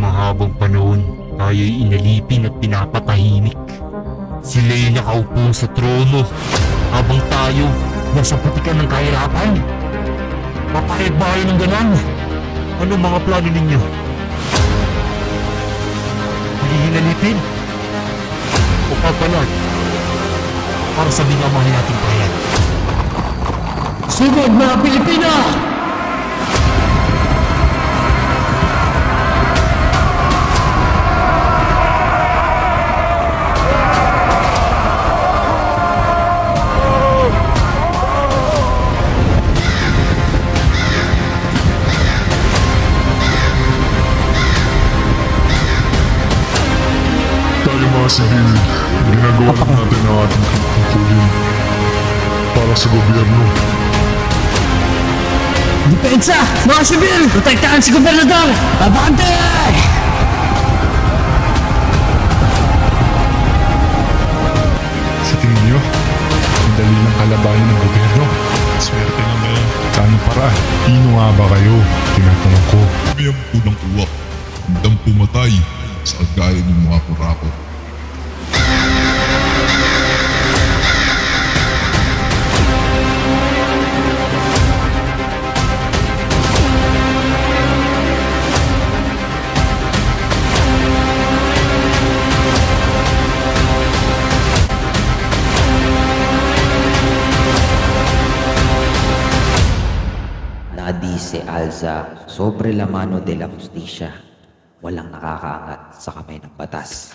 mahabang panahon tayo'y inalipin at pinapatahimik. Sila'y nakaupo sa trono habang tayo nasa putikan ng kahirapan. Papayag ba kayo ng ganon? Anong mga plano ninyo? Hinalipin? O papalag? Para sa binamahin nating bayan. Sugod mga Pilipino! Tayo mga sibil, ginagawa lang natin ang ating tungkulin para sa gobyerno. Depensa! Mga sibil! Protektahan si Gobernador! Abante! Sa tingin niyo, ang dali ng kalabanin ng gobyerno. Swerte lang na yan. Sa anong paraan? Sino nga ba kayo? Tinatanong ko. Kami ang unang uwak, handang pumatay sa kagaya ng mga kurakot. Dice Alza sobre la mano de la justicia, walang nakakaangat sa kamay ng batas.